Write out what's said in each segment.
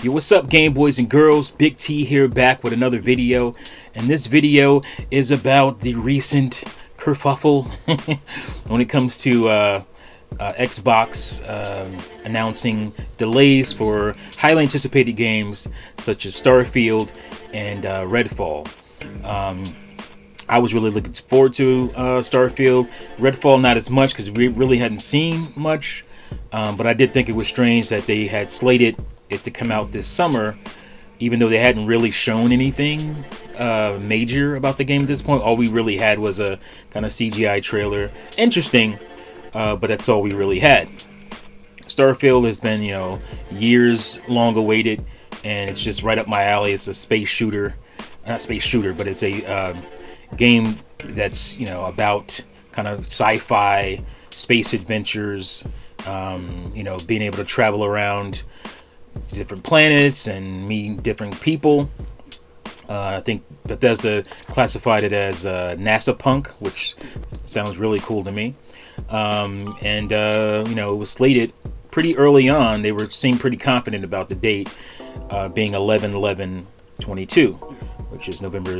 Yo, what's up, Game Boys and Girls? Big T here, back with another video. And this video is about the recent kerfuffle when it comes to Xbox announcing delays for highly anticipated games such as Starfield and Redfall. I was really looking forward to Starfield. Redfall not as much because we really hadn't seen much. But I did think it was strange that they had slated it to come out this summer, even though they hadn't really shown anything major about the game at this point. All we really had was a kind of CGI trailer. Interesting, but that's all we really had. Starfield has been, years long awaited, and it's just right up my alley. It's a space shooter. Not space shooter, but it's a game that's, about kind of sci-fi, space adventures, being able to travel around different planets and meet different people. I think Bethesda classified it as NASA punk, which sounds really cool to me. It was slated pretty early on. They seemed pretty confident about the date being 11/11/22, which is November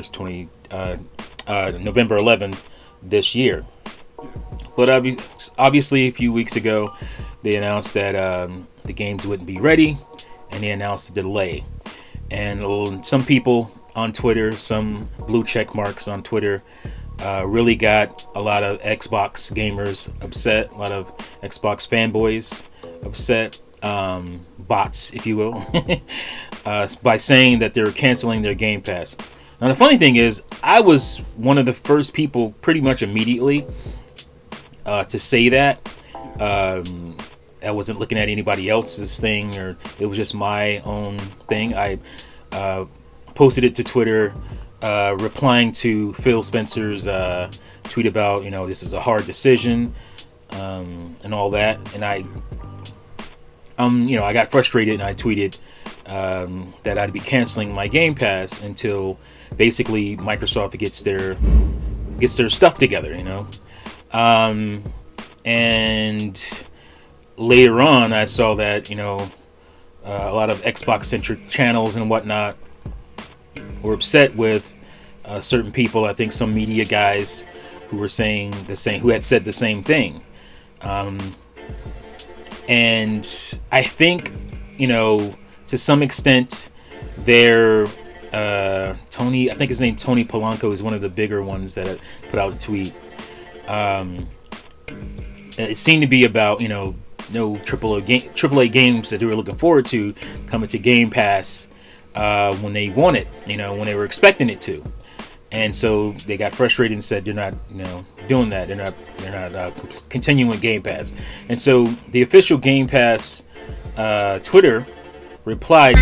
11th this year. But obviously, a few weeks ago, they announced that the games wouldn't be ready, and they announced a delay. And some people on Twitter, some blue check marks on Twitter, really got a lot of Xbox gamers upset, a lot of Xbox fanboys upset, bots, if you will, by saying that they're canceling their Game Pass. Now, the funny thing is, I was one of the first people pretty much immediately to say that. I wasn't looking at anybody else's thing, or it was just my own thing. I posted it to Twitter, replying to Phil Spencer's tweet about, this is a hard decision, and all that. And I got frustrated, and I tweeted that I'd be canceling my Game Pass until basically Microsoft gets their stuff together, and later on, I saw that, a lot of Xbox-centric channels and whatnot were upset with certain people. I think some media guys who were who had said the same thing. And I think, to some extent, they're Tony. I think his name Tony Polanco is one of the bigger ones that put out a tweet. It seemed to be about, no AAA games that they were looking forward to coming to Game Pass when they want it, when they were expecting it to. And so they got frustrated and said they're not, doing that. They're not continuing with Game Pass. And so the official Game Pass Twitter replied,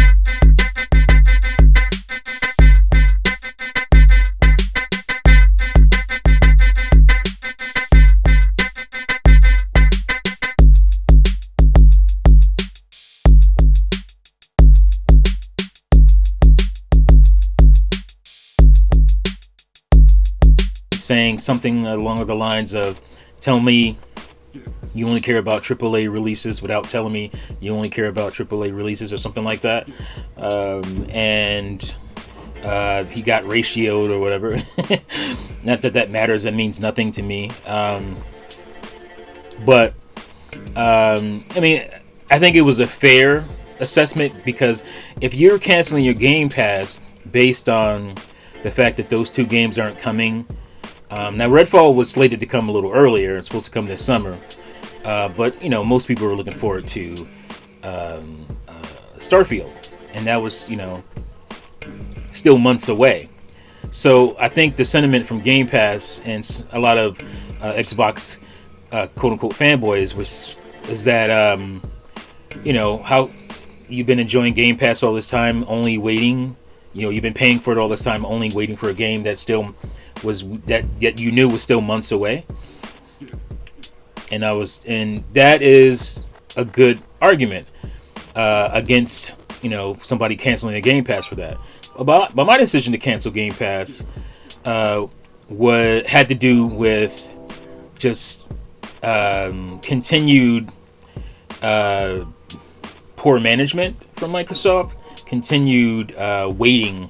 saying something along the lines of, tell me you only care about AAA releases without telling me you only care about AAA releases, or something like that. And he got ratioed or whatever. Not that matters. That means nothing to me. But I think it was a fair assessment, because if you're canceling your Game Pass based on the fact that those two games aren't coming. Now, Redfall was slated to come a little earlier. It's supposed to come this summer. But, most people were looking forward to Starfield. And that was, still months away. So I think the sentiment from Game Pass and a lot of Xbox quote-unquote fanboys is that, how you've been enjoying Game Pass all this time, only waiting. You've been paying for it all this time, only waiting for a game that still yet you knew was still months away. And that is a good argument against somebody canceling a Game Pass for that. But my decision to cancel Game Pass had to do with just continued poor management from Microsoft continued waiting.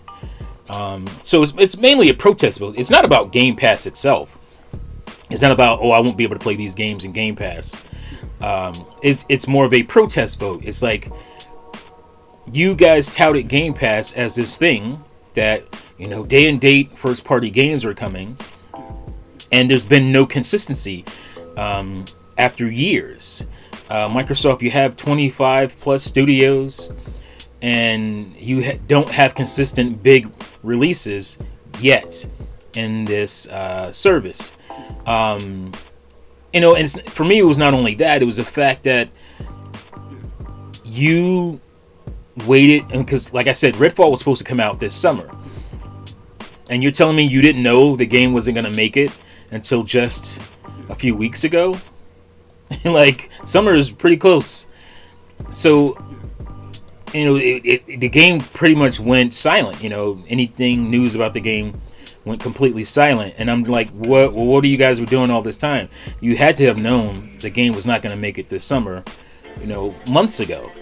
So it's mainly a protest vote. It's not about Game Pass itself. It's not about, oh, I won't be able to play these games in Game Pass. It's more of a protest vote. It's like, you guys touted Game Pass as this thing that, day and date first party games are coming, and there's been no consistency after years. Microsoft, you have 25 plus studios, and you don't have consistent big releases yet in this service. And for me, it was not only that, it was the fact that you waited, because like I said, Redfall was supposed to come out this summer, and you're telling me you didn't know the game wasn't going to make it until just a few weeks ago? Like, summer is pretty close. So, the game pretty much went silent. Anything news about the game went completely silent. And I'm like, what are you guys were doing all this time? You had to have known the game was not going to make it this summer, months ago.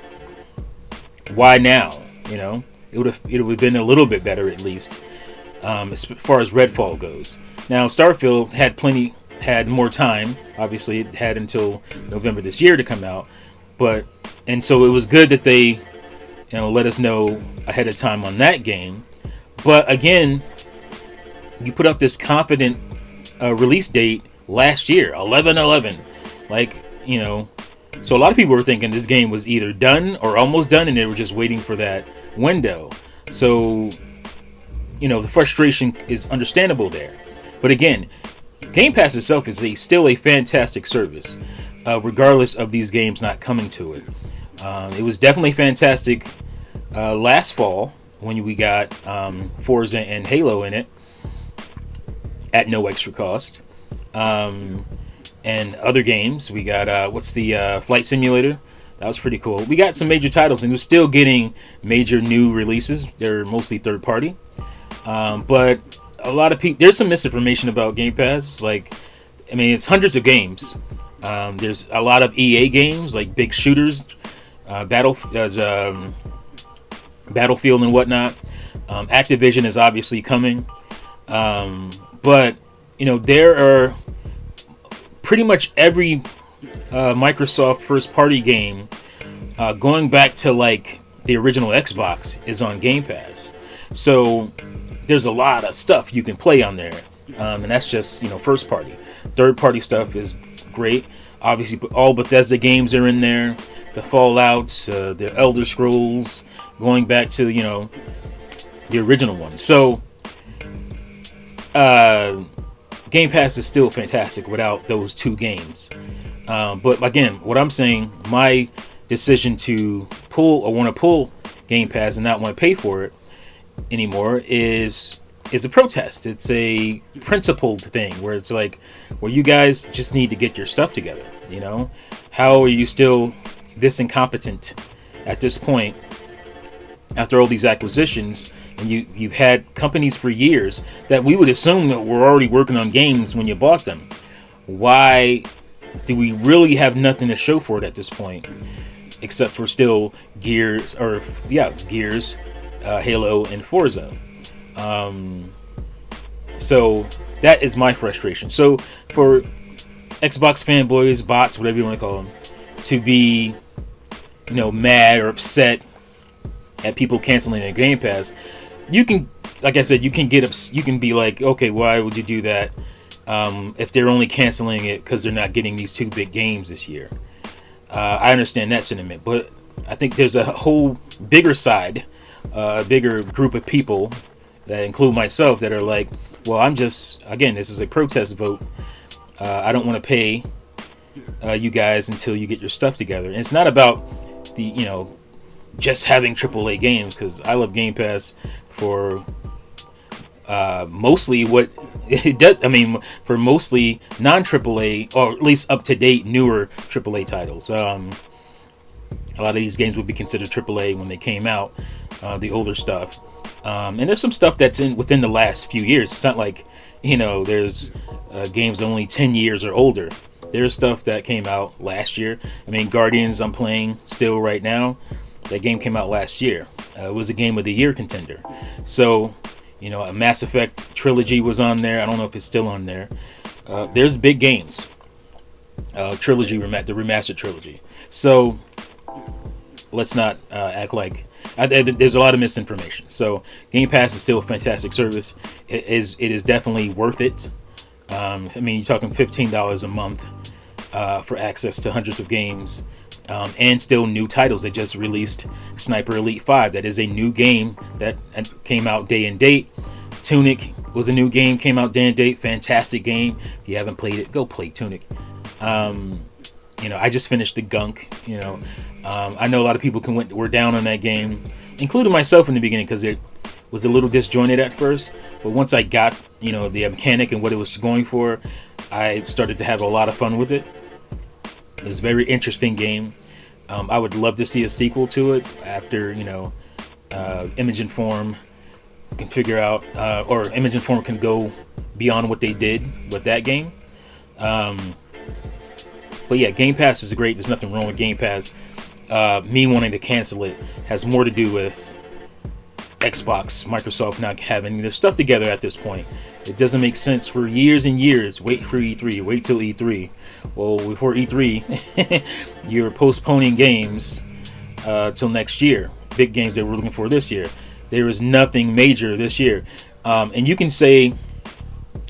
Why now? It would have been a little bit better, at least, as far as Redfall goes. Now, Starfield had more time. Obviously, it had until November this year to come out, and so it was good that they, let us know ahead of time on that game. But again, you put up this confident release date last year, 11/11, So a lot of people were thinking this game was either done or almost done, and they were just waiting for that window. So, the frustration is understandable there. But again, Game Pass itself is still a fantastic service, regardless of these games not coming to it. It was definitely fantastic last fall when we got Forza and Halo in it at no extra cost. And other games, we got what's the Flight Simulator? That was pretty cool. We got some major titles, and we're still getting major new releases. They're mostly third party, but a lot of people, there's some misinformation about Game Pass. It's hundreds of games. There's a lot of EA games, like big shooters, Battlefield and whatnot. Activision is obviously coming, but there are pretty much every Microsoft first party game going back to the original Xbox is on Game Pass. So there's a lot of stuff you can play on there, and that's just first party. Third party stuff is great. Obviously, all Bethesda games are in there. The Fallouts, the Elder Scrolls, going back to the original one. So Game Pass is still fantastic without those two games. But again, what I'm saying, my decision to want to pull Game Pass and not want to pay for it anymore is a protest. It's a principled thing where it's where you guys just need to get your stuff together. How are you still this incompetent at this point after all these acquisitions? And you've had companies for years that we would assume that were already working on games when you bought them. Why do we really have nothing to show for it at this point, except for still Gears, Halo, and Forza? So that is my frustration. So for Xbox fanboys, bots, whatever you want to call them, to be, mad or upset at people canceling their Game Pass, you can, like I said, you can be like, okay, why would you do that if they're only canceling it because they're not getting these two big games this year? I understand that sentiment, but I think there's a whole bigger side, a bigger group of people that include myself that are like, well, again, this is a protest vote. I don't want to pay you guys until you get your stuff together. And it's not about the, just having AAA games, because I love Game Pass for mostly what it does. For mostly non-AAA, or at least up-to-date, newer AAA titles. A lot of these games would be considered AAA when they came out, the older stuff. And there's some stuff that's within the last few years. It's not like, there's games only 10 years or older. There's stuff that came out last year. Guardians I'm playing still right now. That game came out last year. It was a Game of the Year contender. So, a Mass Effect trilogy was on there. I don't know if it's still on there. There's big games. Trilogy, the remastered trilogy. So, let's not act like... there's a lot of misinformation. So, Game Pass is still a fantastic service. It is definitely worth it. You're talking $15 a month for access to hundreds of games. And still new titles. They just released Sniper Elite 5. That is a new game that came out day and date. Tunic was a new game, came out day and date. Fantastic game. If you haven't played it, go play Tunic. I just finished the Gunk. I know a lot of people were down on that game, including myself in the beginning, because it was a little disjointed at first. But once I got the mechanic and what it was going for, I started to have a lot of fun with it. It was a very interesting game. I would love to see a sequel to it after, Image and Form can figure out, or Image and Form can go beyond what they did with that game. But yeah, Game Pass is great. There's nothing wrong with Game Pass. Me wanting to cancel it has more to do with Xbox, Microsoft not having their stuff together at this point. It doesn't make sense for years and years. Wait for E3. Wait till E3. Well, before E3, you're postponing games till next year. Big games that we're looking for this year. There is nothing major this year. And you can say,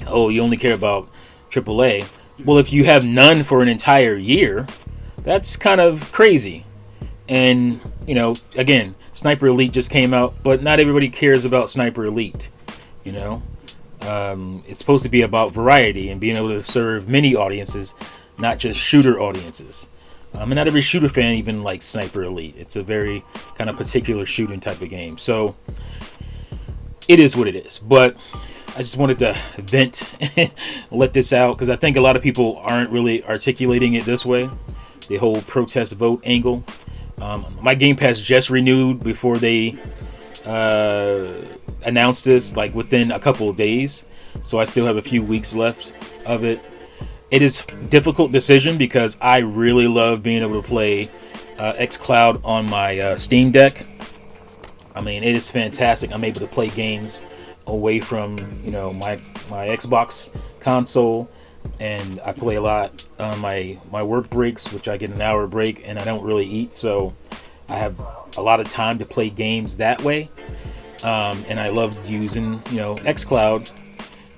oh, you only care about AAA. Well, if you have none for an entire year, that's kind of crazy. And, again, Sniper Elite just came out, but not everybody cares about Sniper Elite. It's supposed to be about variety and being able to serve many audiences, not just shooter audiences. And not every shooter fan even likes Sniper Elite. It's a very kind of particular shooting type of game. So it is what it is. But I just wanted to vent, let this out, because I think a lot of people aren't really articulating it this way. The whole protest vote angle. My Game Pass just renewed before they announced this, like within a couple of days. So I still have a few weeks left of it. It is a difficult decision because I really love being able to play xCloud on my Steam Deck. It is fantastic. I'm able to play games away from my Xbox console, and I play a lot on my work breaks, which I get an hour break, and I don't really eat, so I have a lot of time to play games that way. And I love using xCloud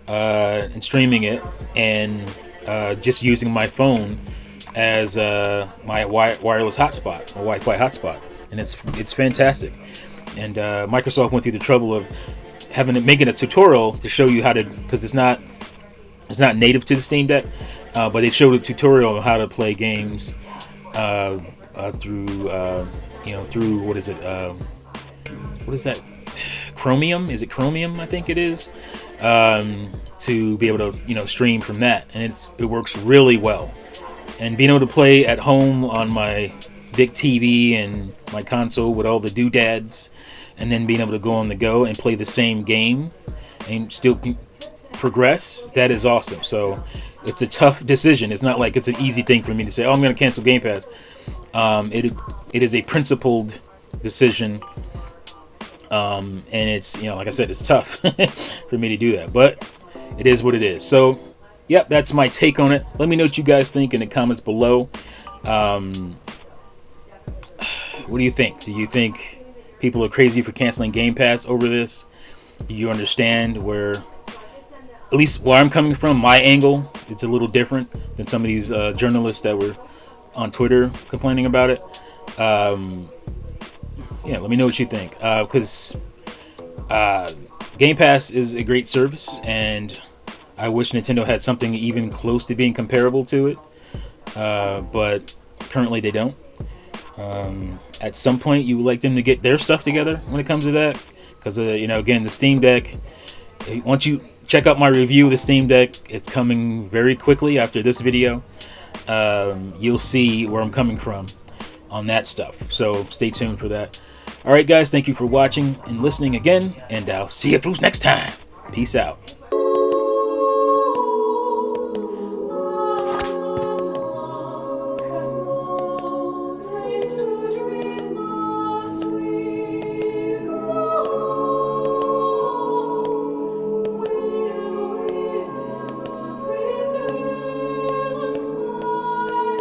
and streaming it, and just using my phone as my wireless hotspot, my Wi-Fi hotspot, and it's fantastic. And Microsoft went through the trouble of making a tutorial to show you how to, because it's not native to the Steam Deck, but they showed a tutorial on how to play games through what is that? Chromium? Is it Chromium? I think it is. To be able to stream from that, and it works really well. And being able to play at home on my big TV and my console with all the doodads, and then being able to go on the go and play the same game and still progress, that is awesome. So it's a tough decision. It's not like it's an easy thing for me to say, oh, I'm going to cancel Game Pass. It is a principled decision, and it's like I said, it's tough for me to do that, but it is what it is. So yep, that's my take on it. Let me know what you guys think in the comments below. What do you think? Do you think people are crazy for canceling Game Pass over this? Do you understand where, at least where I'm coming from, my angle, it's a little different than some of these journalists that were on Twitter complaining about it? Let me know what you think. Because Game Pass is a great service, and I wish Nintendo had something even close to being comparable to it. But currently they don't. At some point, you would like them to get their stuff together when it comes to that. Because, again, the Steam Deck, once you check out my review of the Steam Deck, it's coming very quickly after this video. You'll see where I'm coming from on that stuff. So stay tuned for that. All right, guys, thank you for watching and listening again, and I'll see you fools next time. Peace out.